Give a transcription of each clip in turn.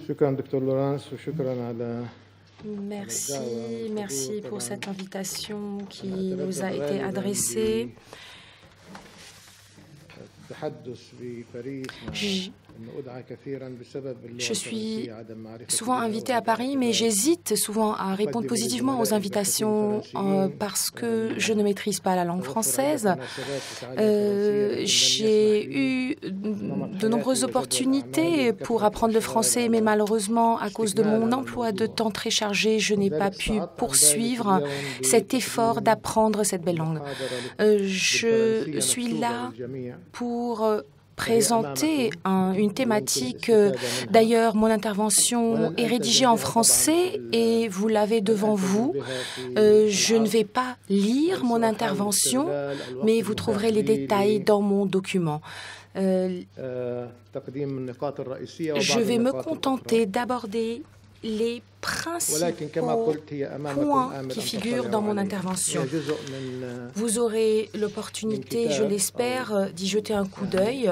شكرا دكتور لورانس وشكرا على Merci pour cette invitation qui nous a été adressée. Je suis souvent invitée à Paris, mais j'hésite souvent à répondre positivement aux invitations parce que je ne maîtrise pas la langue française. J'ai eu de nombreuses opportunités pour apprendre le français, mais malheureusement, à cause de mon emploi de temps très chargé, je n'ai pas pu poursuivre cet effort d'apprendre cette belle langue. Je suis là pour présenter une thématique. D'ailleurs, mon intervention est rédigée en français et vous l'avez devant vous. Je ne vais pas lire mon intervention, mais vous trouverez les détails dans mon document. Je vais me contenter d'aborder les principaux points qui figurent dans mon intervention. Vous aurez l'opportunité, je l'espère, d'y jeter un coup d'œil.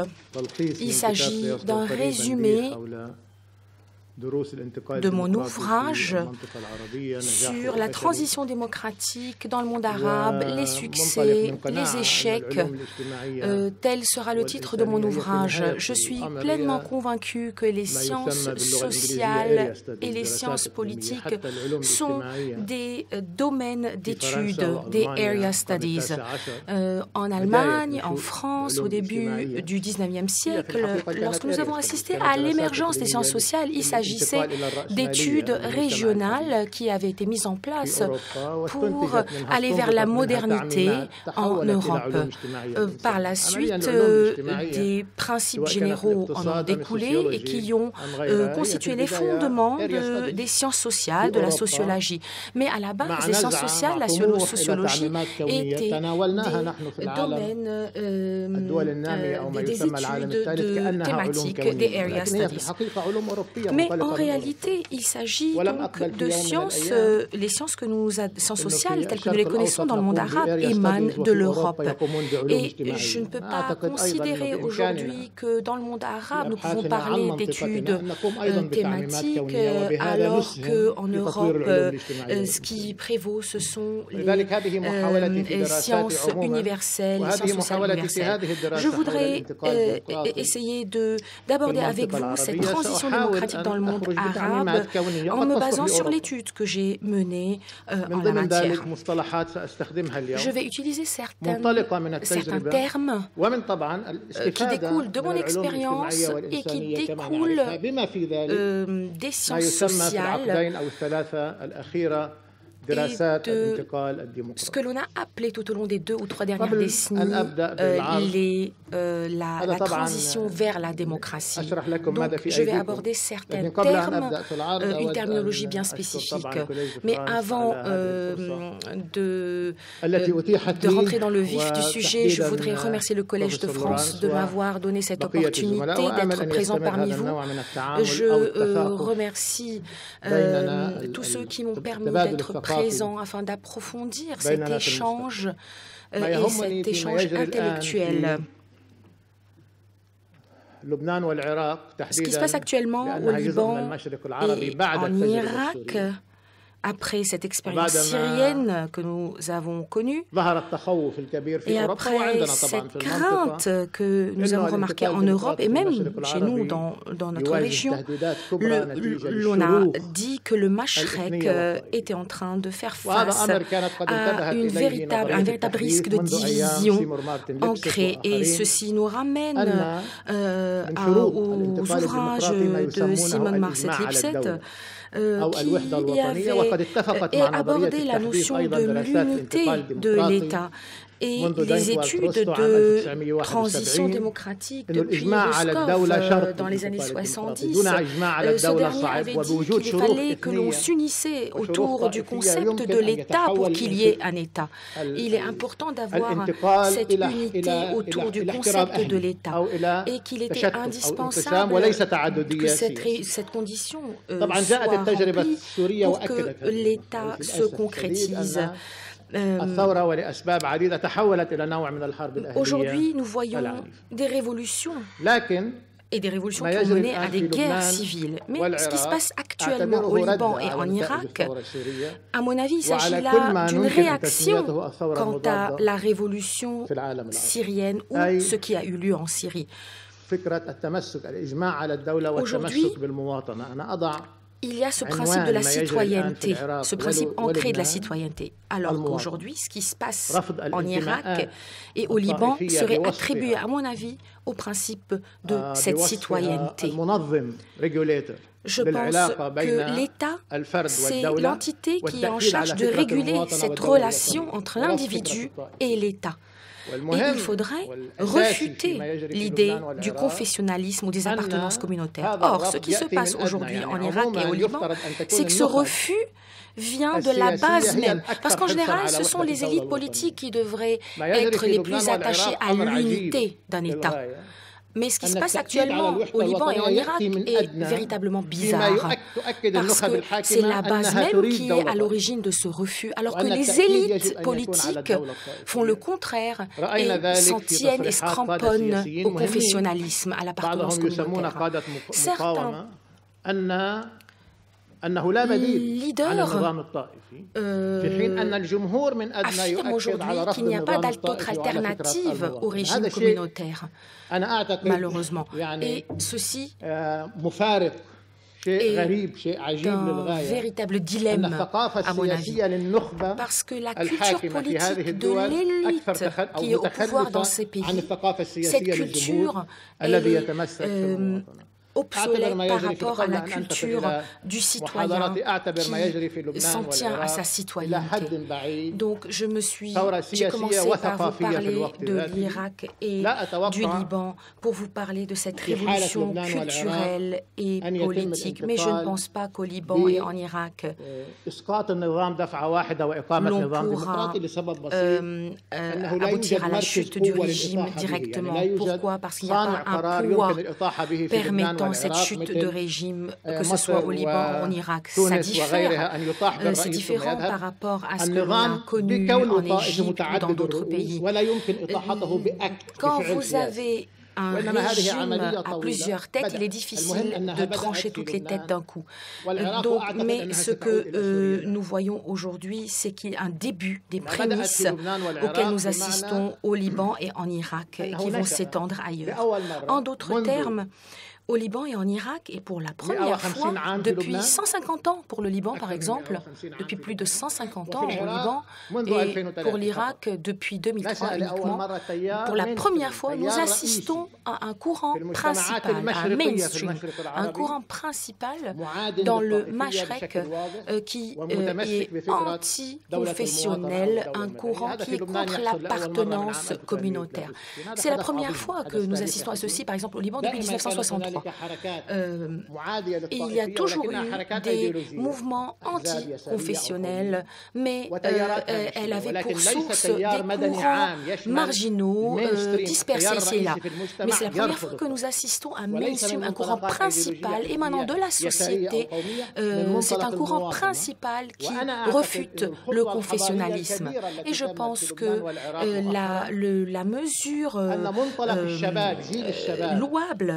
Il s'agit d'un résumé de mon ouvrage sur la transition démocratique dans le monde arabe, les succès, les échecs. Tel sera le titre de mon ouvrage. Je suis pleinement convaincue que les sciences sociales et les sciences politiques sont des domaines d'études, des area studies. En Allemagne, en France, au début du XIXe siècle, lorsque nous avons assisté à l'émergence des sciences sociales, il s'agissait d'études régionales qui avaient été mises en place pour aller vers la modernité en Europe. Par la suite, des principes généraux en ont découlé et qui ont constitué les fondements des sciences sociales, de la sociologie. Mais à la base, les sciences sociales, la sociologie étaient des domaines, des études thématiques, des area studies. Mais en réalité, il s'agit donc de sciences, les sciences sociales telles que nous les connaissons dans le monde arabe émanent de l'Europe. Et je ne peux pas considérer aujourd'hui que dans le monde arabe, nous pouvons parler d'études thématiques, alors qu'en Europe, ce qui prévaut, ce sont les sciences universelles, les sciences sociales universelles. Je voudrais essayer d'aborder avec vous cette transition démocratique dans le monde arabe en me basant sur l'étude que j'ai menée en la matière. Je vais utiliser certains termes qui découlent de mon expérience et qui découlent des sciences sociales et de ce que l'on a appelé tout au long des 2 ou 3 dernières décennies la transition vers la démocratie. Donc, je vais aborder certains termes, une terminologie bien spécifique. Mais avant de rentrer dans le vif du sujet, je voudrais remercier le Collège de France de m'avoir donné cette opportunité d'être présent parmi vous. Je remercie tous ceux qui m'ont permis d'être présent afin d'approfondir cet échange et cet échange intellectuel. Ce qui se passe actuellement au Liban et en Irak, après cette expérience syrienne que nous avons connue, et après cette crainte que nous avons remarquée en Europe et même chez nous dans notre région, l'on a dit que le Mashrek était en train de faire face à un véritable risque de division ancrée. Et ceci nous ramène aux ouvrages de Simon Marcet-Lipset, qui avait abordé la notion de l'unité de l'État et les études de transition démocratique depuis Roscoff dans les années 70. Ce dernier avait dit qu'il fallait que l'on s'unissait autour du concept de l'État pour qu'il y ait un État. Il est important d'avoir cette unité autour du concept de l'État et qu'il était indispensable que cette condition soit remplie pour que l'État se concrétise. Aujourd'hui, nous voyons des révolutions et des révolutions qui ont mené à des guerres civiles. Mais ce qui se passe actuellement au Liban et en Irak, à mon avis, il s'agit là d'une réaction quant à la révolution syrienne ou ce qui a eu lieu en Syrie. Aujourd'hui, il y a ce principe de la citoyenneté, ce principe ancré de la citoyenneté. Alors qu'aujourd'hui, ce qui se passe en Irak et au Liban serait attribué, à mon avis, au principe de cette citoyenneté. Je pense que l'État, c'est l'entité qui est en charge de réguler cette relation entre l'individu et l'État. Et il faudrait refuter l'idée du confessionnalisme ou des appartenances communautaires. Or, ce qui se passe aujourd'hui en Irak et au Liban, c'est que ce refus vient de la base même. Parce qu'en général, ce sont les élites politiques qui devraient être les plus attachées à l'unité d'un État. Mais ce qui se passe actuellement au Liban et en Irak est véritablement bizarre, parce que c'est la base même qui est à l'origine de ce refus, alors que les élites politiques font le contraire et s'en tiennent et se cramponnent au confessionnalisme, à l'appartenance communautaire. Certains leaders affirment aujourd'hui qu'il n'y a pas d'autre alternative au régime communautaire, malheureusement. Et ceci est un véritable dilemme, à mon avis, parce que la culture politique de l'élite qui est au pouvoir dans ces pays, cette culture, elle est obsolète par rapport à la culture du citoyen qui s'en tient à sa citoyenneté. Donc j'ai commencé par vous parler de l'Irak et du Liban pour vous parler de cette révolution culturelle et politique. Mais je ne pense pas qu'au Liban et en Irak, l'on pourra aboutir à la chute du régime directement. Pourquoi? Parce qu'il n'y a pas un poids permettant cette chute de régime, que ce soit au Liban ou en Irak. Ça diffère. C'est différent par rapport à ce que l'on a connu en Égypte ou dans d'autres pays. Quand vous avez un régime à plusieurs têtes, il est difficile de trancher toutes les têtes d'un coup. Mais ce que nous voyons aujourd'hui, c'est qu'il y a un début des prémices auxquelles nous assistons au Liban et en Irak, qui vont s'étendre ailleurs. En d'autres termes, au Liban et en Irak, et pour la première fois depuis 150 ans pour le Liban, par exemple, depuis plus de 150 ans au Liban, et pour l'Irak depuis 2003 uniquement, pour la première fois, nous assistons à un courant principal, à un mainstream, un courant principal dans le Mashrek qui est anti-confessionnel, un courant qui est contre l'appartenance communautaire. C'est la première fois que nous assistons à ceci, par exemple, au Liban depuis 1963. Il y a toujours eu des mouvements anti-confessionnels, mais elle avait pour source des courants marginaux dispersés ici et là. Mais c'est la première fois que nous assistons à un mainstream, un courant principal émanant de la société. C'est un courant principal qui refute le confessionnalisme. Et je pense que la mesure louable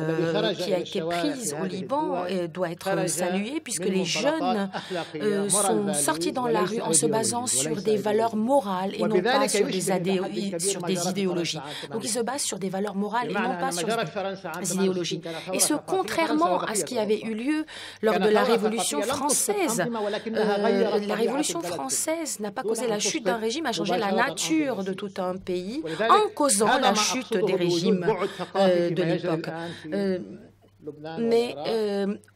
qui a été prise au Liban doit être saluée, puisque les jeunes sont sortis dans la rue en se basant sur des valeurs morales et non pas sur des idéologies. Donc ils se basent sur des valeurs morales et non pas sur des idéologies. Et ce, contrairement à ce qui avait eu lieu lors de la Révolution française. La Révolution française n'a pas causé la chute d'un régime, a changé la nature de tout un pays en causant la chute des régimes de l'époque. Mais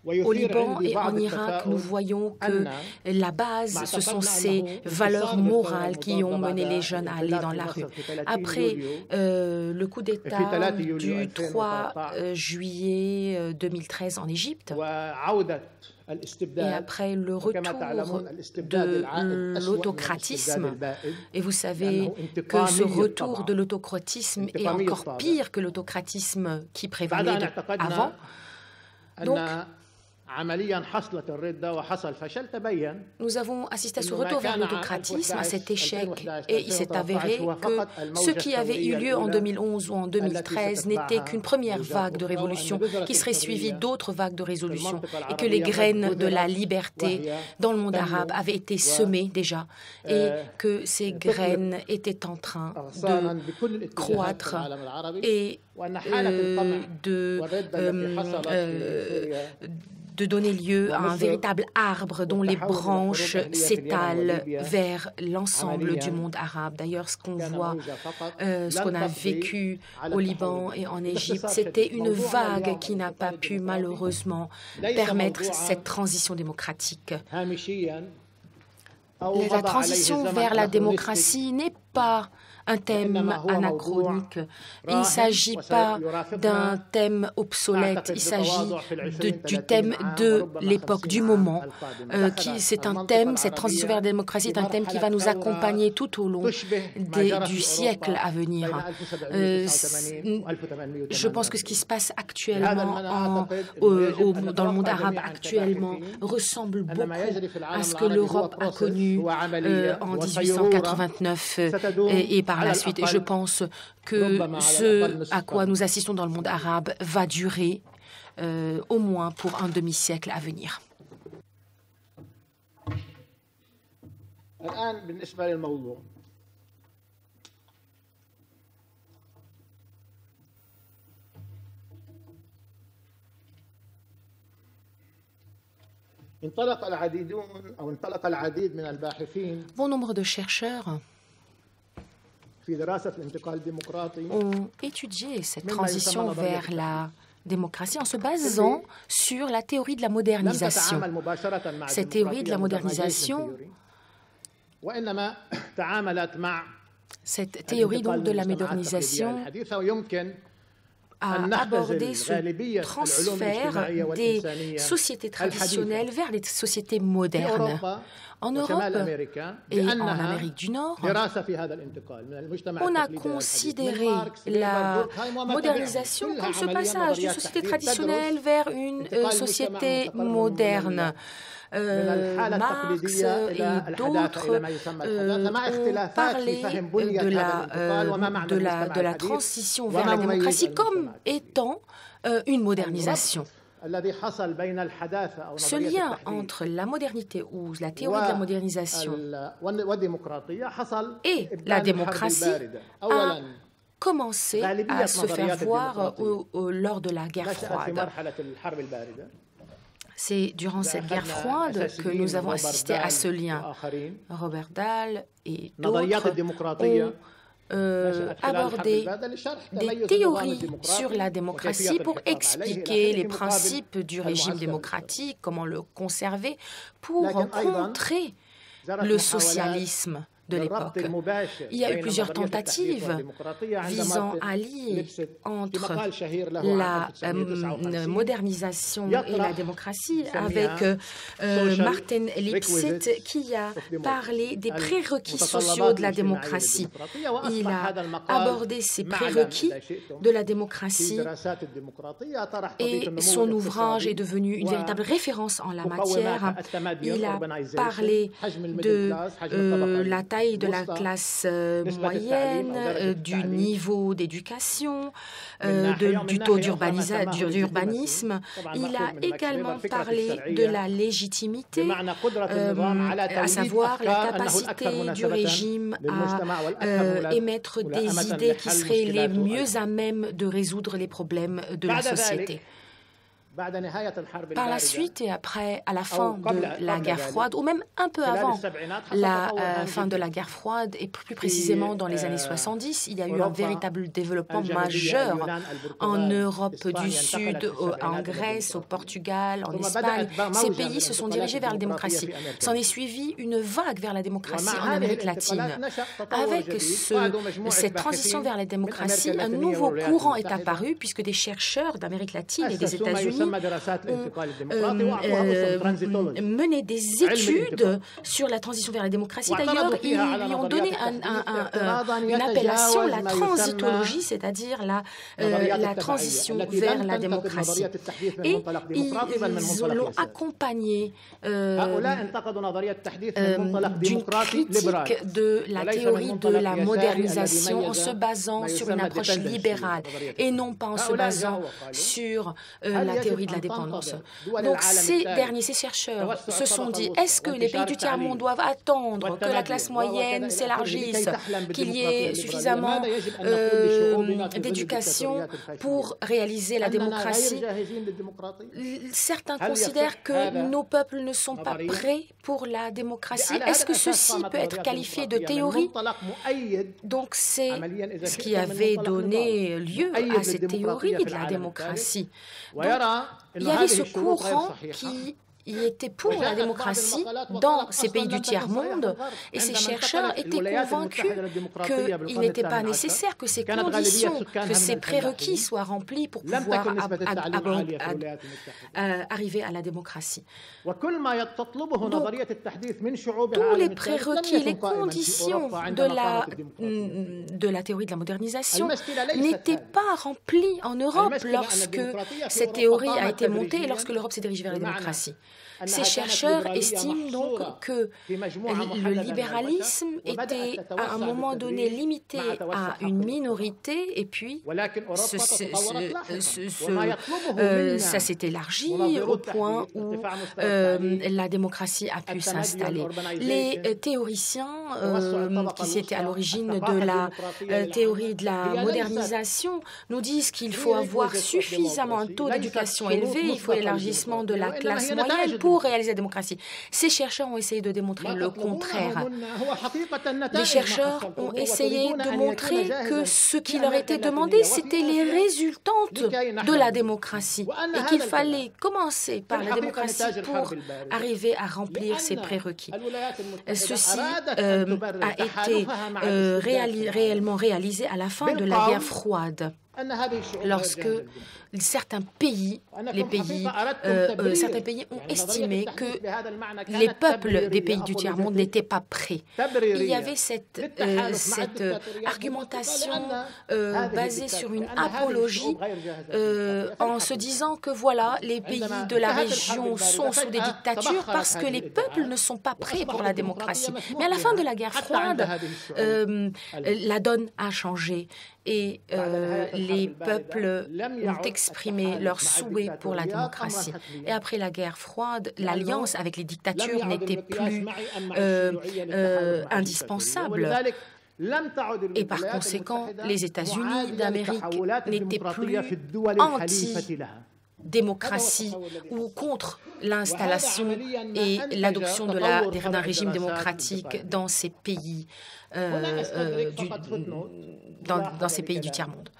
au Liban et en Irak, nous voyons que la base, ce sont ces valeurs morales qui ont mené les jeunes à aller dans la rue. Après le coup d'État du 3 juillet 2013 en Égypte, et après le retour de l'autocratisme, et vous savez que ce retour de l'autocratisme est encore pire que l'autocratisme qui prévalait avant. Donc, Nous avons assisté à ce retour vers l'autocratisme, à cet échec, et il s'est avéré que ce qui avait eu lieu en 2011 ou en 2013 n'était qu'une première vague de révolution qui serait suivie d'autres vagues de résolution, et que les graines de la liberté dans le monde arabe avaient été semées déjà, et que ces graines étaient en train de croître et de donner lieu à un véritable arbre dont les branches s'étalent vers l'ensemble du monde arabe. D'ailleurs, ce qu'on voit, ce qu'on a vécu au Liban et en Égypte, c'était une vague qui n'a pas pu malheureusement permettre cette transition démocratique. La transition vers la démocratie n'est pas un thème anachronique. Il ne s'agit pas d'un thème obsolète, il s'agit du thème de l'époque, du moment. C'est un thème, cette transition vers la démocratie est un thème qui va nous accompagner tout au long du siècle à venir. Je pense que ce qui se passe actuellement dans le monde arabe actuellement ressemble beaucoup à ce que l'Europe a connu en 1889 et par la suite. Et je pense que ce à quoi nous assistons dans le monde arabe va durer au moins pour un demi-siècle à venir. Bon nombre de chercheurs ont étudié cette transition vers la démocratie en se basant sur la théorie de la modernisation. Cette théorie de la modernisation, cette théorie donc de la modernisation a abordé ce transfert des sociétés traditionnelles vers les sociétés modernes. En Europe et en Amérique du Nord, on a considéré la modernisation comme ce passage d'une société traditionnelle vers une société moderne. Marx et d'autres ont parlé de la transition vers la démocratie comme étant une modernisation. Ce lien entre la modernité ou la théorie de la modernisation et la démocratie a commencé à se faire voir lors de la guerre froide. C'est durant cette guerre froide que nous avons assisté à ce lien. Robert Dahl et d'autres ont aborder des théories sur la démocratie pour expliquer les principes du régime démocratique, comment le conserver, pour contrer le socialisme de l'époque. Il y a eu plusieurs tentatives visant à lier entre la modernisation et la démocratie avec Martin Lipset qui a parlé des prérequis sociaux de la démocratie. Il a abordé ces prérequis de la démocratie et son ouvrage est devenu une véritable référence en la matière. Il a parlé de la taille de la classe moyenne, du niveau d'éducation, du taux d'urbanisme. Il a également parlé de la légitimité, à savoir la capacité du régime à émettre des idées qui seraient les mieux à même de résoudre les problèmes de la société. Par la suite et après, à la fin de la guerre froide, ou même un peu avant la fin de la guerre froide, et plus précisément dans les années 70, il y a eu un véritable développement majeur en Europe du Sud, en Grèce, au Portugal, en Espagne. Ces pays se sont dirigés vers la démocratie. S'en est suivi une vague vers la démocratie en Amérique latine. Avec cette transition vers la démocratie, un nouveau courant est apparu puisque des chercheurs d'Amérique latine et des États-Unis mené des études sur la transition vers la démocratie. D'ailleurs, ils lui ont donné une appellation, la transitologie, c'est-à-dire la transition vers la démocratie. Et ils l'ont accompagné d'une critique de la théorie de la modernisation en se basant sur une approche libérale et non pas en se basant sur la théorie de la dépendance. Donc ces chercheurs se sont dit, est-ce que les pays du tiers-monde doivent attendre que la classe moyenne s'élargisse, qu'il y ait suffisamment d'éducation pour réaliser la démocratie? Certains considèrent que nos peuples ne sont pas prêts pour la démocratie. Est-ce que ceci peut être qualifié de théorie? Donc c'est ce qui avait donné lieu à cette théorie de la démocratie. Donc, il y avait ce courant qui était pour la démocratie dans ces pays du tiers-monde et ces chercheurs étaient convaincus qu'il n'était pas nécessaire que ces conditions, que ces prérequis soient remplis pour pouvoir arriver à la démocratie. Donc, tous les prérequis, les conditions de la théorie de la modernisation n'étaient pas remplis en Europe lorsque cette théorie a été montée et lorsque l'Europe s'est dirigée vers la démocratie. Ces chercheurs estiment donc que le libéralisme était à un moment donné limité à une minorité et puis ça s'est élargi au point où la démocratie a pu s'installer. Les théoriciens qui étaient à l'origine de la théorie de la modernisation nous disent qu'il faut avoir suffisamment un taux d'éducation élevé, il faut l'élargissement de la classe moyenne pour réaliser la démocratie. Ces chercheurs ont essayé de démontrer le contraire. Les chercheurs ont essayé de montrer que ce qui leur était demandé, c'était les résultantes de la démocratie et qu'il fallait commencer par la démocratie pour arriver à remplir ces prérequis. Ceci a été réellement réalisé à la fin de la guerre froide, lorsque certains pays ont estimé que les peuples des pays du tiers-monde n'étaient pas prêts. Il y avait cette argumentation basée sur une apologie en se disant que voilà, les pays de la région sont sous des dictatures parce que les peuples ne sont pas prêts pour la démocratie. Mais à la fin de la guerre froide, la donne a changé et les peuples ont exprimé leur souhait pour la démocratie. Et après la guerre froide, l'alliance avec les dictatures n'était plus indispensable. Et par conséquent, les États-Unis d'Amérique n'étaient plus anti-démocratie ou contre l'installation et l'adoption d'un régime démocratique dans ces pays, dans ces pays du tiers-monde.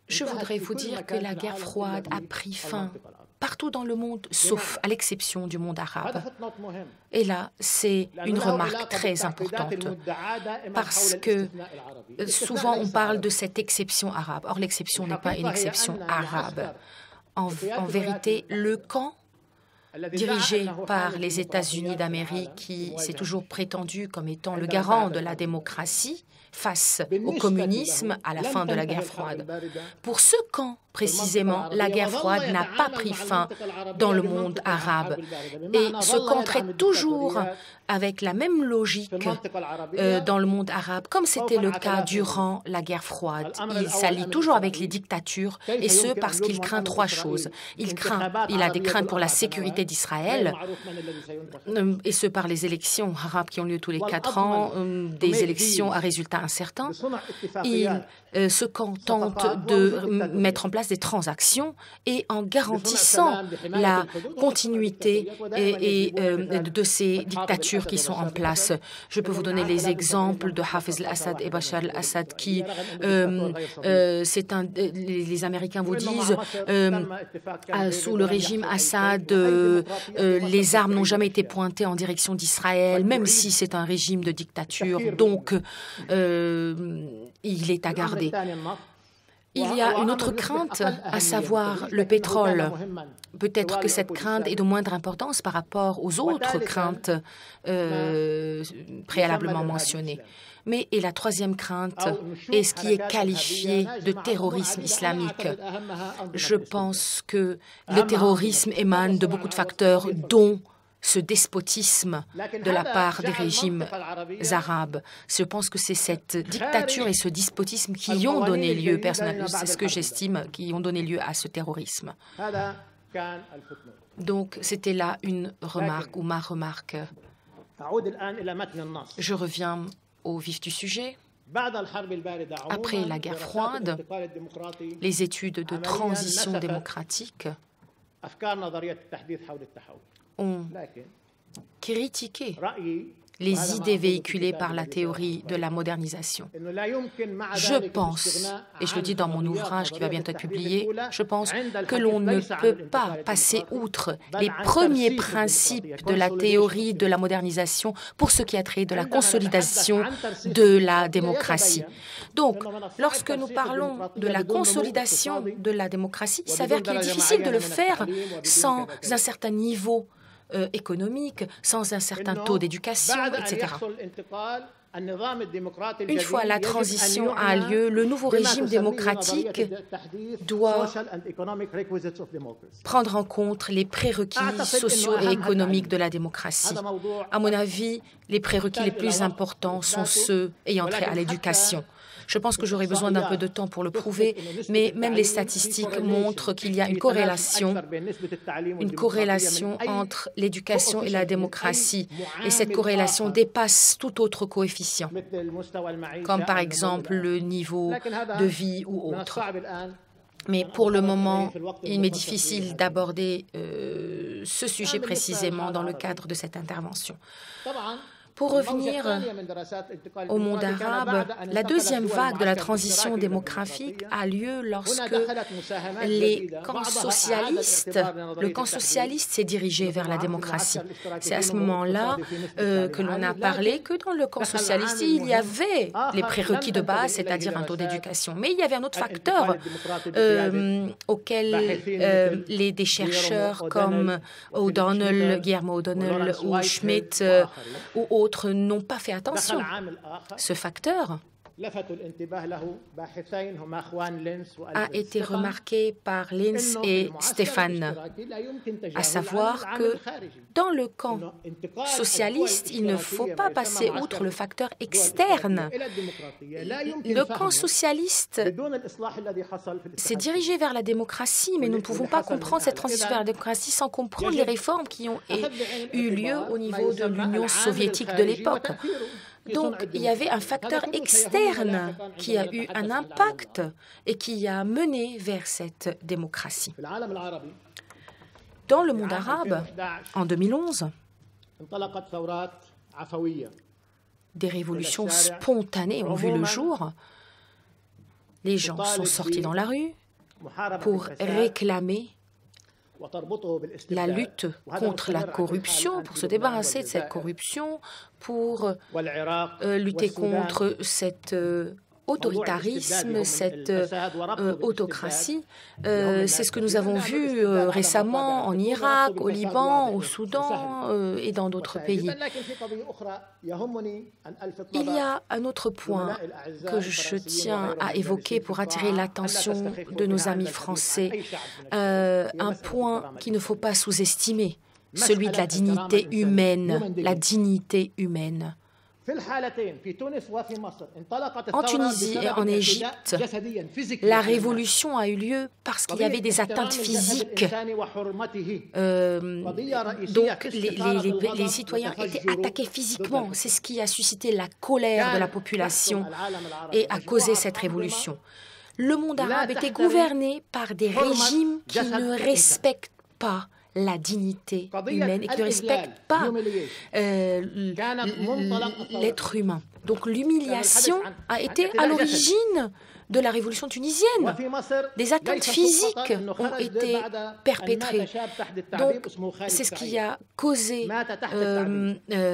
Je voudrais vous dire que la guerre froide a pris fin partout dans le monde, sauf à l'exception du monde arabe. Et là, c'est une remarque très importante, parce que souvent on parle de cette exception arabe. Or, l'exception n'est pas une exception arabe. En vérité, le camp dirigé par les États-Unis d'Amérique, qui s'est toujours prétendu comme étant le garant de la démocratie face au communisme à la fin de la guerre froide. Pour ce camp, précisément, la guerre froide n'a pas pris fin dans le monde arabe. Et ce camp traite toujours avec la même logique dans le monde arabe, comme c'était le cas durant la guerre froide. Il s'allie toujours avec les dictatures, et ce parce qu'il craint trois choses. Il a des craintes pour la sécurité d'Israël, et ce par les élections arabes qui ont lieu tous les 4 ans, des élections à résultats incertains. Ce camp tente de mettre en place des transactions et en garantissant la continuité de ces dictatures qui sont en place. Je peux vous donner les exemples de Hafez al-Assad et Bachar al-Assad qui, les Américains vous disent, sous le régime Assad, les armes n'ont jamais été pointées en direction d'Israël, même si c'est un régime de dictature, donc il est à garder. Il y a une autre crainte, à savoir le pétrole. Peut-être que cette crainte est de moindre importance par rapport aux autres craintes préalablement mentionnées. Mais et la troisième crainte est ce qui est qualifié de terrorisme islamique. Je pense que le terrorisme émane de beaucoup de facteurs, dont ce despotisme de la part des régimes arabes. Je pense que c'est cette dictature et ce despotisme qui ont donné lieu, personnellement, c'est ce que j'estime, qui ont donné lieu à ce terrorisme. Donc, c'était là une remarque ou ma remarque. Je reviens au vif du sujet. Après la guerre froide, les études de transition démocratique ont critiqué les idées véhiculées par la théorie de la modernisation. Je pense, et je le dis dans mon ouvrage qui va bientôt être publié, je pense que l'on ne peut pas passer outre les premiers principes de la théorie de la modernisation pour ce qui a trait de la consolidation de la démocratie. Donc, lorsque nous parlons de la consolidation de la démocratie, il s'avère qu'il est difficile de le faire sans un certain niveau économique, sans un certain taux d'éducation, etc. Une fois la transition a lieu, le nouveau régime démocratique doit prendre en compte les prérequis sociaux et économiques de la démocratie. À mon avis, les prérequis les plus importants sont ceux ayant trait à l'éducation. Je pense que j'aurai besoin d'un peu de temps pour le prouver, mais même les statistiques montrent qu'il y a une corrélation entre l'éducation et la démocratie. Et cette corrélation dépasse tout autre coefficient, comme par exemple le niveau de vie ou autre. Mais pour le moment, il m'est difficile d'aborder ce sujet précisément dans le cadre de cette intervention. Pour revenir au monde arabe, la deuxième vague de la transition démographique a lieu lorsque le camp socialiste s'est dirigé vers la démocratie. C'est à ce moment-là que l'on a parlé que dans le camp socialiste, il y avait les prérequis de base, c'est-à-dire un taux d'éducation. Mais il y avait un autre facteur auquel des chercheurs comme Guillermo O'Donnell ou Schmidt ou autres n'ont pas fait attention. Ce facteur a été remarqué par Linz et Stéphane, à savoir que dans le camp socialiste, il ne faut pas passer outre le facteur externe. Le camp socialiste s'est dirigé vers la démocratie, mais nous ne pouvons pas comprendre cette transition vers la démocratie sans comprendre les réformes qui ont eu lieu au niveau de l'Union soviétique de l'époque. Donc, il y avait un facteur externe qui a eu un impact et qui a mené vers cette démocratie. Dans le monde arabe, en 2011, des révolutions spontanées ont vu le jour. Les gens sont sortis dans la rue pour réclamer la lutte contre la corruption, pour se débarrasser de cette corruption, pour lutter contre cet autoritarisme, cette autocratie. C'est ce que nous avons vu récemment en Irak, au Liban, au Soudan et dans d'autres pays. Il y a un autre point que je tiens à évoquer pour attirer l'attention de nos amis français, un point qu'il ne faut pas sous-estimer, celui de la dignité humaine, la dignité humaine. En Tunisie et en Égypte, la révolution a eu lieu parce qu'il y avait des atteintes physiques. Donc, les citoyens étaient attaqués physiquement. C'est ce qui a suscité la colère de la population et a causé cette révolution. Le monde arabe était gouverné par des régimes qui ne respectent pas la dignité humaine et qui ne respectent pas l'être humain. Donc l'humiliation a été à l'origine de la révolution tunisienne. Des atteintes physiques ont été perpétrées. Donc c'est ce qui a causé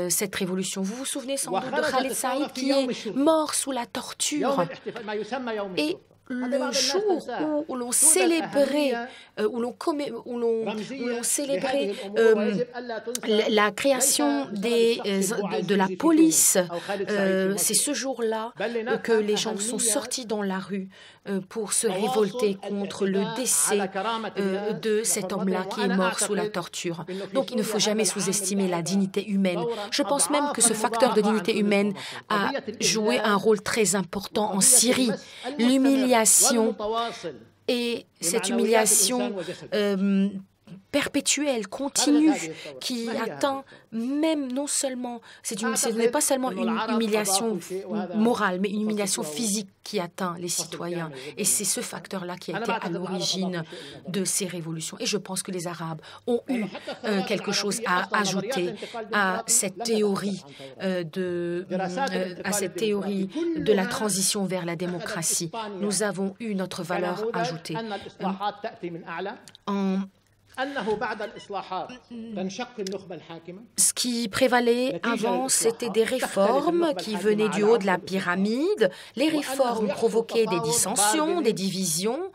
cette révolution. Vous vous souvenez sans doute de Khaled Saïd qui est mort sous la torture. Et le jour où l'on célébrait, la création de la police, c'est ce jour-là que les gens sont sortis dans la rue pour se révolter contre le décès de cet homme-là qui est mort sous la torture. Donc il ne faut jamais sous-estimer la dignité humaine. Je pense même que ce facteur de dignité humaine a joué un rôle très important en Syrie. L'humiliation et cette humiliation perpétuelle, continue, qui atteint même non seulement, ce n'est pas seulement une humiliation morale, mais une humiliation physique qui atteint les citoyens. Et c'est ce facteur-là qui a été à l'origine de ces révolutions. Et je pense que les Arabes ont eu quelque chose à ajouter à cette théorie de la transition vers la démocratie. Nous avons eu notre valeur ajoutée. Ce qui prévalait avant, c'était des réformes qui venaient du haut de la pyramide. Les réformes provoquaient des dissensions, des divisions.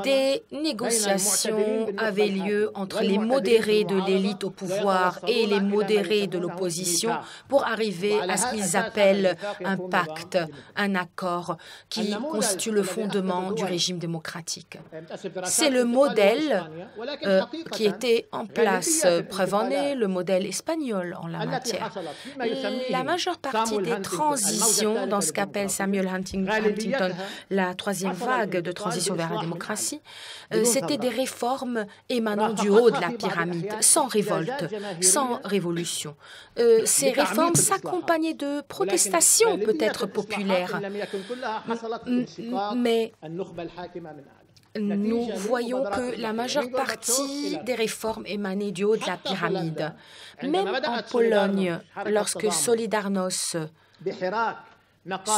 Des négociations avaient lieu entre les modérés de l'élite au pouvoir et les modérés de l'opposition pour arriver à ce qu'ils appellent un pacte, un accord qui constitue le fondement du régime démocratique. C'est le modèle qui était en place. Preuve en est le modèle espagnol en la matière. La majeure partie des transitions dans ce qu'appelle Samuel Huntington la troisième vague de transition vers la démocratie, c'était des réformes émanant du haut de la pyramide, sans révolte, sans révolution. Ces réformes s'accompagnaient de protestations peut-être populaires, mais nous voyons que la majeure partie des réformes émanaient du haut de la pyramide. Même en Pologne, lorsque Solidarność,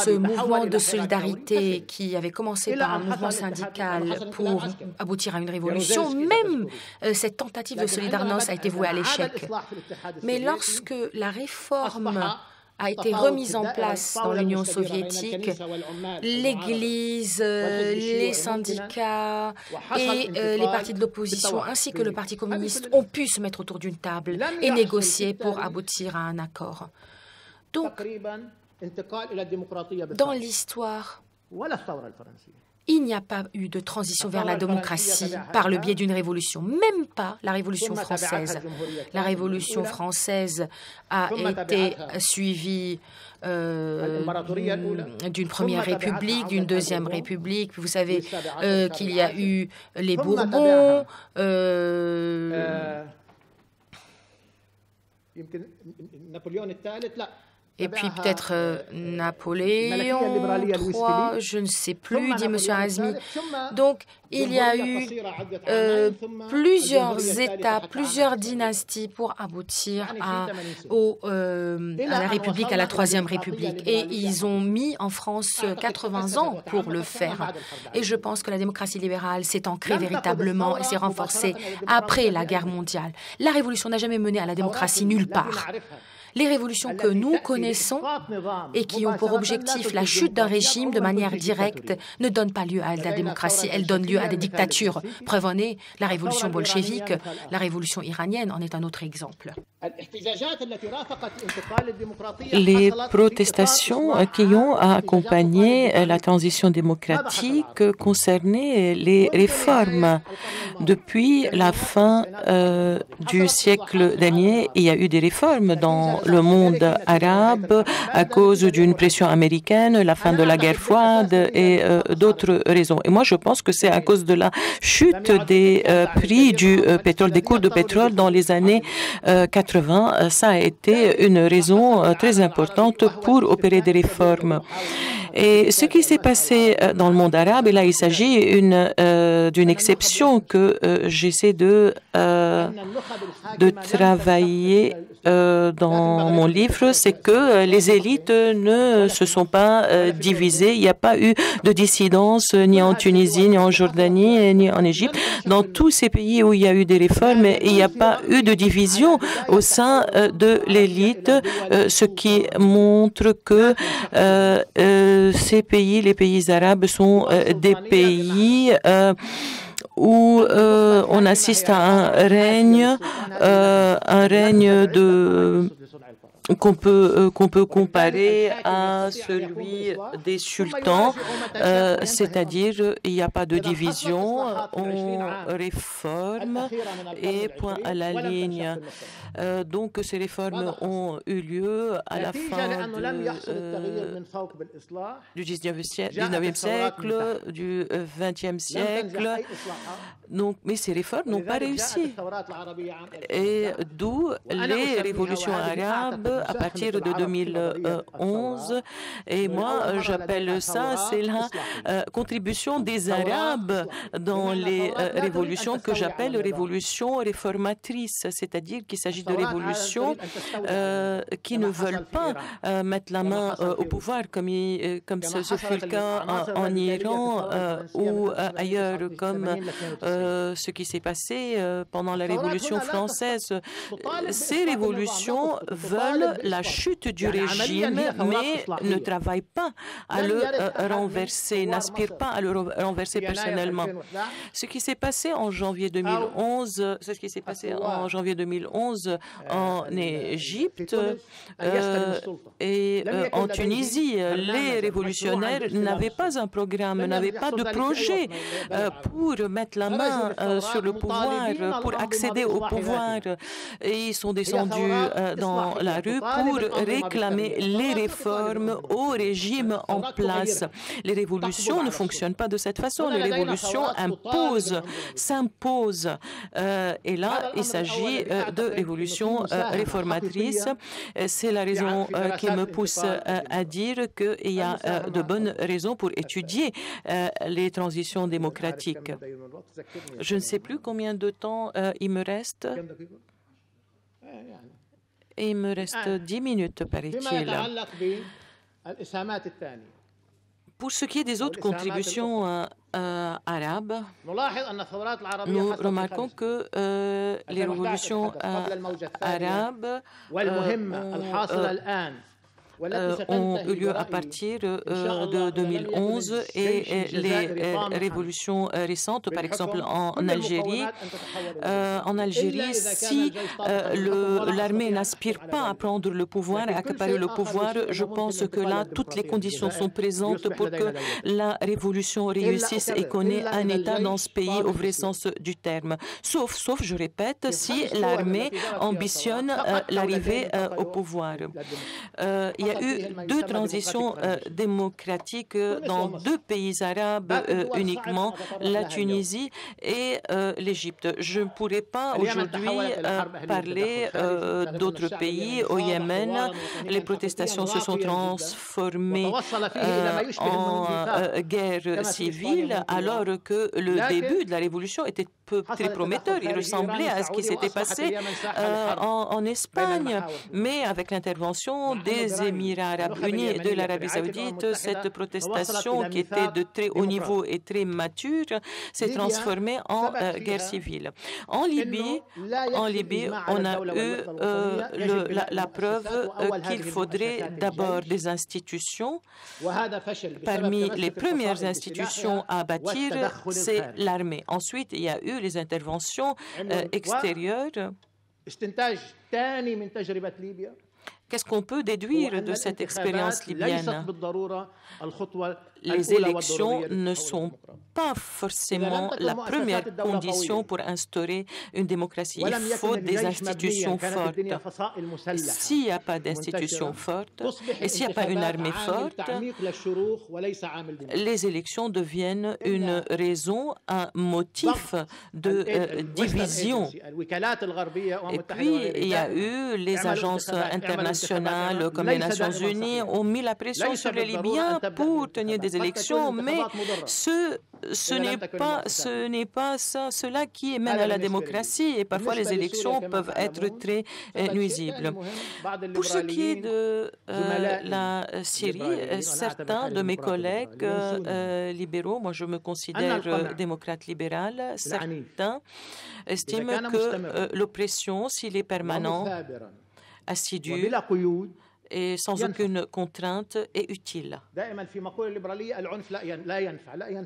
ce mouvement de solidarité qui avait commencé par un mouvement syndical pour aboutir à une révolution, même cette tentative de Solidarność a été vouée à l'échec. Mais lorsque la réforme a été remise en place dans l'Union soviétique, l'Église, les syndicats et les partis de l'opposition, ainsi que le Parti communiste, ont pu se mettre autour d'une table et négocier pour aboutir à un accord. Donc, dans l'histoire, il n'y a pas eu de transition vers la démocratie par le biais d'une révolution, même pas la Révolution française. La Révolution française a été suivie d'une première république, d'une deuxième république. Vous savez qu'il y a eu les Bourbons, et puis peut-être Napoléon III, je ne sais plus, dit M. Hazmi. Donc, il y a eu plusieurs étapes, plusieurs dynasties pour aboutir à la République, à la Troisième République. Et ils ont mis en France 80 ans pour le faire. Et je pense que la démocratie libérale s'est ancrée véritablement et s'est renforcée après la guerre mondiale. La révolution n'a jamais mené à la démocratie nulle part. Les révolutions que nous connaissons et qui ont pour objectif la chute d'un régime de manière directe ne donnent pas lieu à la démocratie, elles donnent lieu à des dictatures. Preuve en est, la révolution bolchevique, la révolution iranienne en est un autre exemple. Les protestations qui ont accompagné la transition démocratique concernaient les réformes. Depuis la fin du siècle dernier, il y a eu des réformes dans le monde arabe à cause d'une pression américaine, la fin de la guerre froide et d'autres raisons. Et moi, je pense que c'est à cause de la chute des prix du pétrole, des cours de pétrole dans les années 80. Ça a été une raison très importante pour opérer des réformes. Et ce qui s'est passé dans le monde arabe, et là il s'agit d'une exception que j'essaie de travailler dans mon livre, c'est que les élites ne se sont pas divisées. Il n'y a pas eu de dissidence ni en Tunisie, ni en Jordanie, ni en Égypte. Dans tous ces pays où il y a eu des réformes, il n'y a pas eu de division au sein de l'élite, ce qui montre que ces pays, les pays arabes, sont des pays où on assiste à un règne qu'on peut comparer à celui des sultans, c'est-à-dire il n'y a pas de division, on réforme et point à la ligne. Donc ces réformes ont eu lieu à la fin du 19e siècle, du 20e siècle. Donc, mais ces réformes n'ont pas réussi. Et d'où les révolutions arabes à partir de 2011. Et moi, j'appelle ça, c'est la contribution des Arabes dans les révolutions que j'appelle révolutions réformatrices, c'est-à-dire qu'il s'agit de révolutions qui ne veulent pas mettre la main au pouvoir, comme ce fut le cas en Iran ou ailleurs, comme ce qui s'est passé pendant la Révolution française. Ces révolutions veulent la chute du régime, mais ne travaillent pas à le renverser, n'aspirent pas à le renverser personnellement. Ce qui s'est passé en janvier 2011, c'est ce qui s'est passé en janvier 2011 en Égypte et en Tunisie. Les révolutionnaires n'avaient pas un programme, n'avaient pas de projet pour mettre la main sur le pouvoir, pour accéder au pouvoir. Et ils sont descendus dans la rue pour réclamer les réformes au régime en place. Les révolutions ne fonctionnent pas de cette façon. Les révolutions s'imposent. Et là, il s'agit de révolutions réformatrices. C'est la raison qui me pousse à dire qu'il y a de bonnes raisons pour étudier les transitions démocratiques. Je ne sais plus combien de temps il me reste. Et il me reste 10 minutes, paraît-il. Pour ce qui est des autres contributions arabes, nous remarquons que les révolutions arabes ont eu lieu à partir de 2011 et les révolutions récentes, par exemple en Algérie. Si l'armée n'aspire pas à prendre le pouvoir, à accaparer le pouvoir, je pense que là, toutes les conditions sont présentes pour que la révolution réussisse et qu'on ait un État dans ce pays au vrai sens du terme. Sauf, je répète, si l'armée ambitionne l'arrivée au pouvoir. Il y a eu 2 transitions démocratiques dans 2 pays arabes uniquement, la Tunisie et l'Égypte. Je ne pourrais pas aujourd'hui parler d'autres pays. Au Yémen, les protestations se sont transformées en guerre civile, alors que le début de la révolution était très prometteur. Il ressemblait à ce qui s'était passé en Espagne, mais avec l'intervention des Émirats arabes unis et de l'Arabie saoudite, cette protestation qui était de très haut niveau et très mature s'est transformée en guerre civile. En Libye, on a eu la preuve qu'il faudrait d'abord des institutions. Parmi les premières institutions à bâtir, c'est l'armée. Ensuite, il y a eu les interventions extérieures. Qu'est-ce qu'on peut déduire de cette expérience libyenne? Les élections ne sont pas forcément la première condition pour instaurer une démocratie. Il faut des institutions fortes. S'il n'y a pas d'institutions fortes et s'il n'y a pas une armée forte, les élections deviennent une raison, un motif de division. Et puis, il y a eu les agences internationales comme les Nations Unies ont mis la pression sur les Libyens pour tenir des les élections, mais ce n'est pas cela qui mène à la démocratie, et parfois les élections peuvent être très nuisibles. Pour ce qui est de la Syrie, certains de mes collègues libéraux, moi je me considère démocrate libéral, certains estiment que l'oppression, s'il est permanent, assidu et sans aucune contrainte, est utile.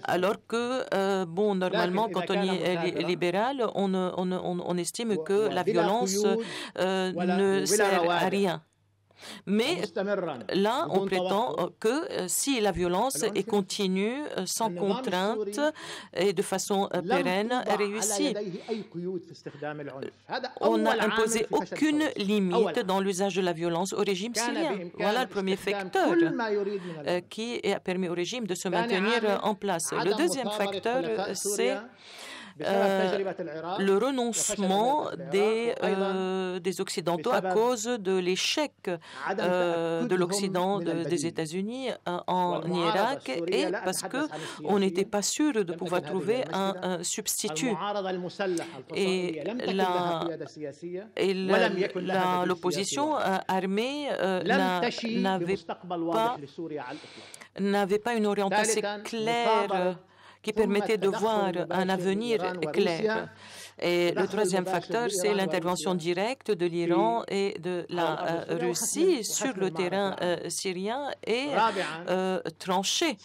Alors que, normalement, quand on est libéral, on estime que la violence ne sert à rien. Mais là, on prétend que si la violence est continue, sans contrainte et de façon pérenne, réussit. On n'a imposé aucune limite dans l'usage de la violence au régime syrien. Voilà le premier facteur qui a permis au régime de se maintenir en place. Le deuxième facteur, c'est le renoncement des Occidentaux à cause de l'échec de l'Occident des États-Unis en Irak, et parce qu'on n'était pas sûr de pouvoir trouver un substitut. Et l'opposition armée n'avait pas une orientation claire qui permettait de voir un avenir clair. Et le troisième facteur, c'est l'intervention directe de l'Iran et de la Russie sur le terrain syrien et tranché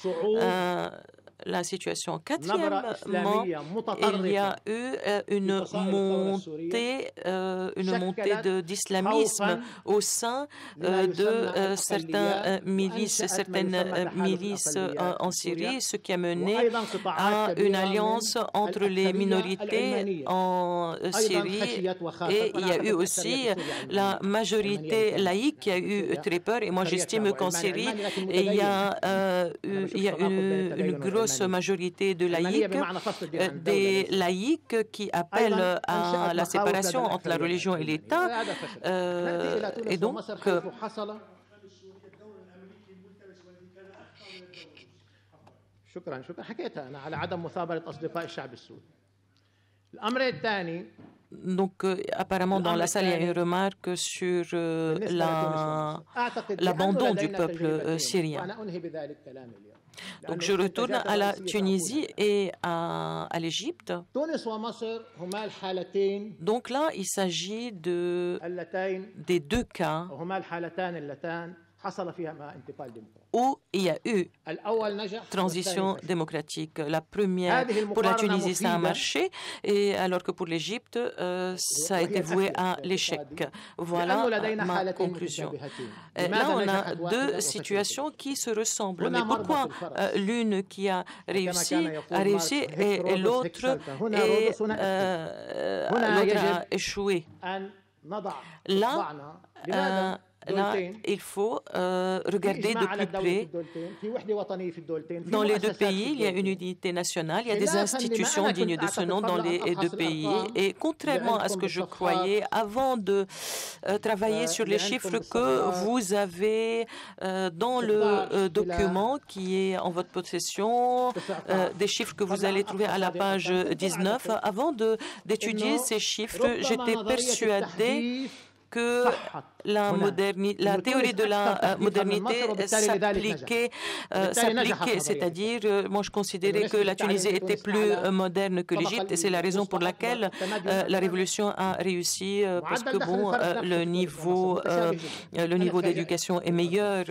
la situation. Quatrièmement, il y a eu une montée d'islamisme au sein de certaines milices en Syrie, ce qui a mené à une alliance entre les minorités en Syrie, et il y a eu aussi la majorité laïque qui a eu très peur. Et moi, j'estime qu'en Syrie, il y a une grosse majorité de laïcs, des laïcs qui appellent à la séparation entre la religion et l'État. Et donc, apparemment, dans la salle, il y a une remarque sur l'abandon du peuple syrien. Donc, je retourne à la Tunisie et à l'Égypte. Donc là, il s'agit des deux cas où il y a eu transition démocratique. La première, pour la Tunisie, ça a marché, et alors que pour l'Égypte, ça a été voué à l'échec. Voilà ma conclusion. Là, on a deux situations qui se ressemblent. Mais pourquoi l'une qui a réussi et l'autre a échoué? Là, il faut regarder de plus près. Dans les deux pays, il y a une unité nationale, il y a des institutions dignes de ce nom dans les deux pays. Et contrairement à ce que je croyais, avant de travailler sur les chiffres que vous avez dans le document qui est en votre possession, des chiffres que vous allez trouver à la page 19, avant d'étudier ces chiffres, j'étais persuadée que la théorie de la modernité s'appliquait, c'est-à-dire, moi je considérais que la Tunisie était plus moderne que l'Égypte, et c'est la raison pour laquelle la révolution a réussi, parce que le niveau d'éducation est meilleur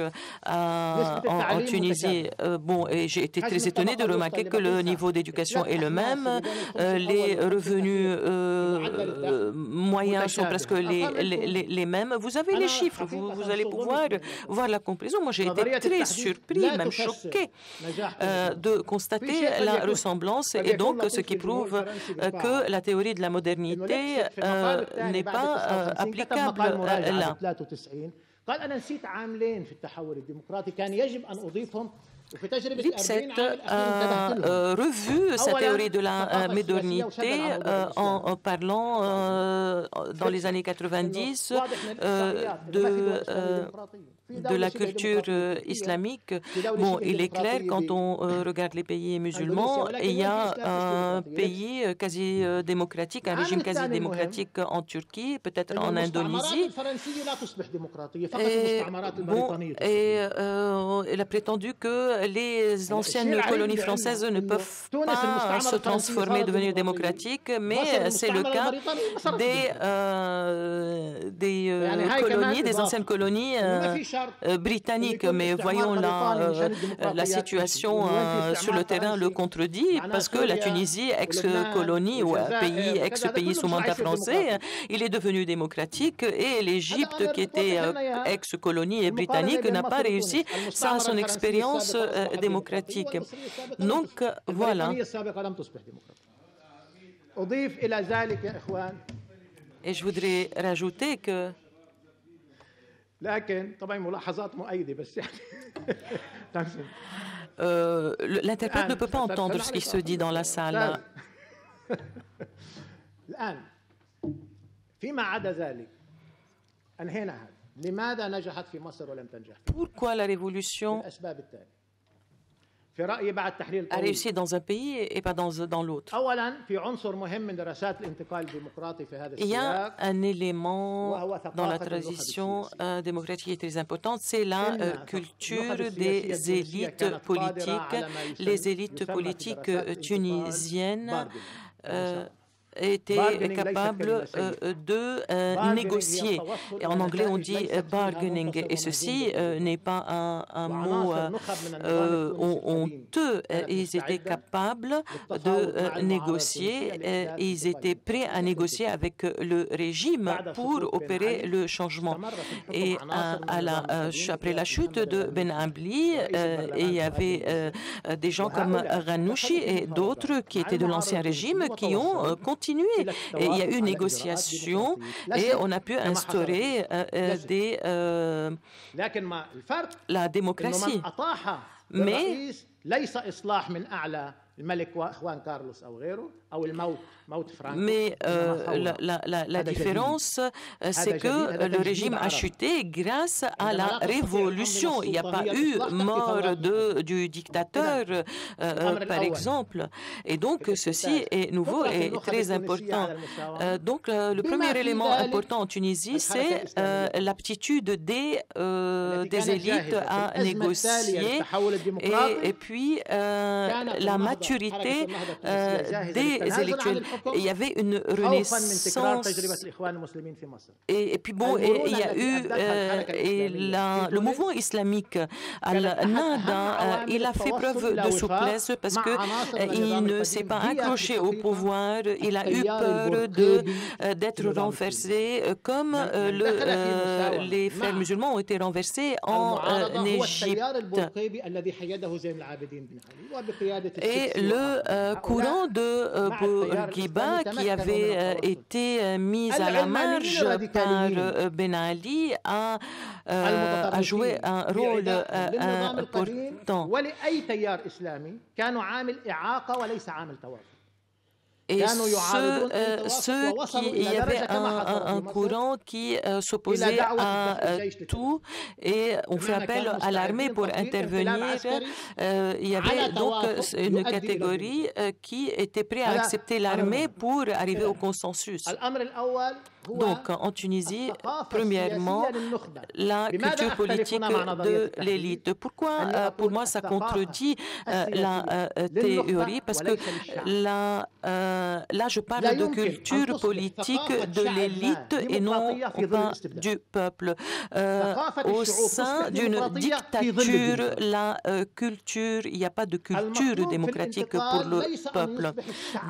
en Tunisie. Et j'ai été très étonnée de remarquer que le niveau d'éducation est le même, les revenus moyens sont presque les mêmes. Vous avez les chiffres, vous allez pouvoir voir la comparaison. Moi, j'ai été très surpris, même choqué de constater la ressemblance, et donc ce qui prouve que la théorie de la modernité n'est pas applicable là. Lipset a revu sa théorie de la modernité en parlant dans les années 90 de la culture islamique. Bon, il est clair, quand on regarde les pays musulmans, il y a un pays quasi démocratique, un régime quasi démocratique en Turquie, peut-être en Indonésie. Il a prétendu que les anciennes colonies françaises ne peuvent pas se transformer, devenir démocratiques, mais c'est le cas des colonies, des anciennes colonies britanniques. Mais voyons la situation sur le terrain le contredit, parce que la Tunisie, ex-colonie ou ex-pays sous mandat français, il est devenu démocratique, et l'Égypte, qui était ex-colonie britannique, n'a pas réussi sans son expérience démocratique. Donc, voilà. Et je voudrais rajouter que l'interprète ne peut pas entendre ce qui se dit dans la salle. Pourquoi la révolution a réussi dans un pays et pas dans l'autre? Il y a un élément dans la transition démocratique qui est très important, c'est la culture des élites politiques. Les élites politiques tunisiennes étaient capables de négocier. Et en anglais, on dit bargaining. Et ceci n'est pas un mot honteux. Ils étaient capables de négocier. Ils étaient prêts à négocier avec le régime pour opérer le changement. Et après la chute de Ben Ali, il y avait des gens comme Ghanouchi et d'autres qui étaient de l'ancien régime qui ont continué. Et il y a eu une négociation et on a pu instaurer la démocratie. Mais la différence, c'est que le régime a chuté grâce à la révolution. Il n'y a pas eu mort du dictateur, par exemple. Et donc, ceci est nouveau et très important. Donc, le premier élément important en Tunisie, c'est l'aptitude des élites à négocier et puis la maturité des intellectuels. Il y avait une renaissance. Et puis bon, il y a eu le mouvement islamique Al-Nahda, il a fait preuve de souplesse parce qu'il ne s'est pas accroché au pouvoir, il a eu peur d'être renversé comme les frères musulmans ont été renversés en Égypte. Et le courant de Bourguiba qui avait été mis à la marge par Ben Ali a joué un rôle important. Et il y avait un courant qui s'opposait à tout et on fait appel à l'armée pour intervenir. Il y avait donc une catégorie qui était prête à accepter l'armée pour arriver au consensus. Donc, en Tunisie, premièrement, la culture politique de l'élite. Pourquoi, pour moi, ça contredit la théorie? Parce que là, je parle de culture politique de l'élite et non pas du peuple. Au sein d'une dictature, la culture, il n'y a pas de culture démocratique pour le peuple.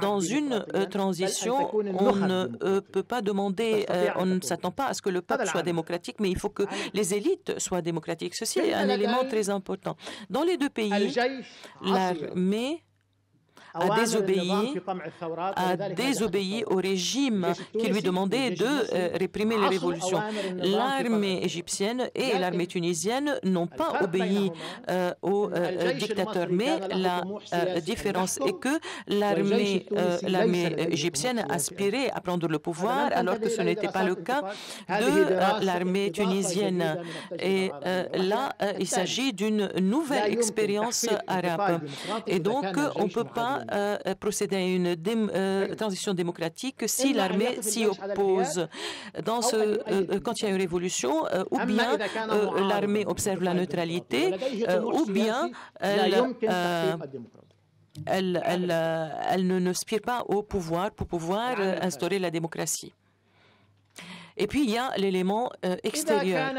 Dans une transition, on ne peut pas demander, on ne s'attend pas à ce que le peuple soit démocratique, mais il faut que les élites soient démocratiques. Ceci est un élément très important. Dans les deux pays, l'armée désobéi au régime qui lui demandait de réprimer les révolutions. L'armée égyptienne et l'armée tunisienne n'ont pas obéi au dictateur, mais la différence est que l'armée égyptienne aspirait à prendre le pouvoir alors que ce n'était pas le cas de l'armée tunisienne. Et là, il s'agit d'une nouvelle expérience arabe. Et donc, on ne peut pas procéder à une transition démocratique si l'armée s'y oppose. Quand il y a une révolution, ou bien l'armée observe la neutralité, ou bien elle ne n'aspire pas au pouvoir pour pouvoir instaurer la démocratie. Et puis, il y a l'élément extérieur.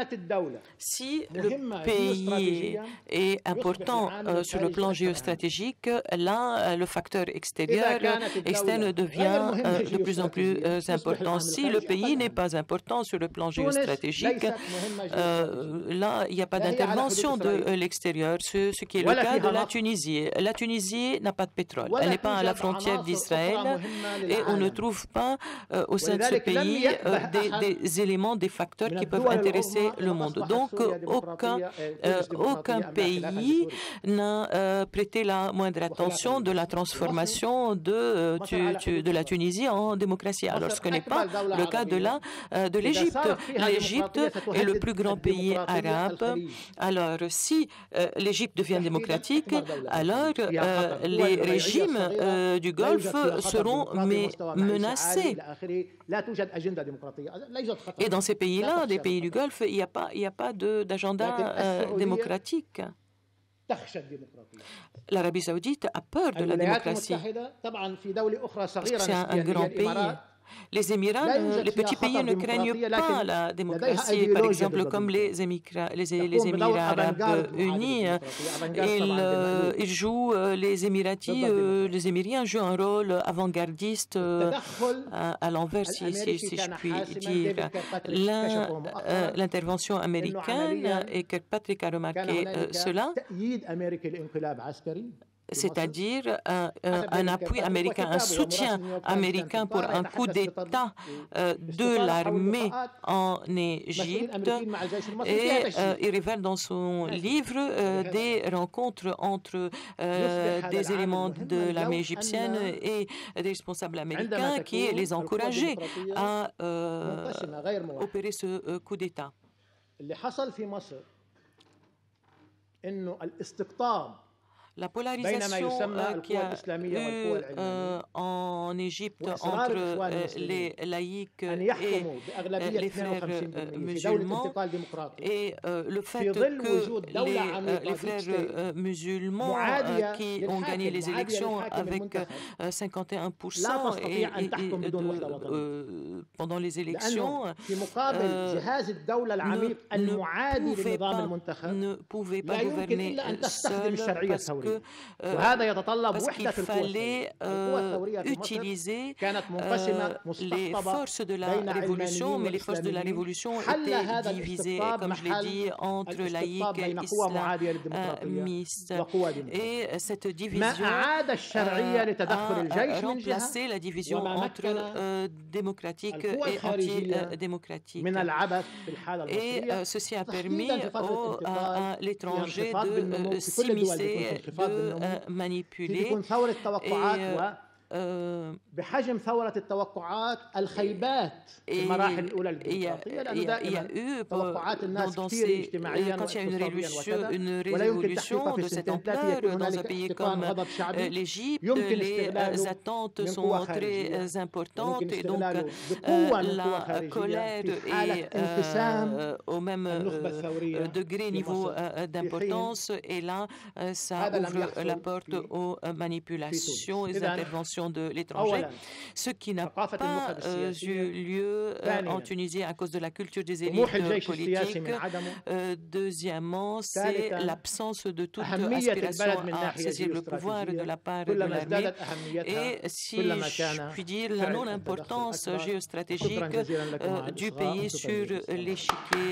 Si le pays est important sur le plan géostratégique, là, le facteur externe devient de plus en plus important. Si le pays n'est pas important sur le plan géostratégique, là, il n'y a pas d'intervention de l'extérieur, ce qui est le cas de la Tunisie. La Tunisie n'a pas de pétrole. Elle n'est pas à la frontière d'Israël et on ne trouve pas au sein de ce pays des éléments, des facteurs qui peuvent intéresser le monde. Donc, aucun pays n'a prêté la moindre attention de la transformation de la Tunisie en démocratie, alors ce n'est pas le cas de l'Égypte. L'Égypte est le plus grand pays arabe. Alors, si l'Égypte devient démocratique, alors les régimes du Golfe seront menacés. Et dans ces pays-là, des pays du Golfe, il n'y a pas d'agenda démocratique. L'Arabie saoudite a peur de la démocratie, parce que c'est un grand pays. Les Émirats, les petits pays ne craignent pas la démocratie. Par exemple, comme les Émirats arabes unis, ils jouent, les Émiriens jouent un rôle avant-gardiste à l'envers, si je puis dire. L'intervention américaine, et Kirkpatrick a remarqué cela, c'est-à-dire un appui américain, un soutien américain pour un coup d'État de l'armée en Égypte. Et il révèle dans son livre des rencontres entre des éléments de l'armée égyptienne et des responsables américains qui les encourageaient à opérer ce coup d'État. La polarisation qu'il y a eu en Égypte entre les laïcs et les frères musulmans et le fait que les frères musulmans qui ont gagné les élections avec 51% pendant les élections ne pouvaient pas gouverner seuls parce qu'il fallait utiliser les forces de la révolution, mais les forces de la révolution étaient divisées, comme je l'ai dit, entre laïcs et islamistes. Et cette division a remplacé la division entre démocratique et antidémocratique. Et ceci a permis à l'étranger de s'immiscer, de manipuler. بحجم ثورة التوقعات الخيبات في المراحل الأولى للديمقراطية لأنه دائما توقعات الناس كثير اجتماعيا وإقتصاديا une révolution de cette ampleur dans un pays comme l'Égypte, les attentes sont très importantes et donc la colère est au même degré, niveau d'importance, et là ça ouvre la porte aux manipulations et aux interventions de l'étranger, ce qui n'a pas eu lieu en Tunisie à cause de la culture des élites politiques. Deuxièmement, c'est l'absence de toute aspiration à saisir le pouvoir de la part de l'armée et, si je puis dire, la non-importance géostratégique du pays sur l'échiquier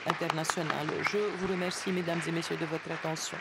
international. Je vous remercie, mesdames et messieurs, de votre attention.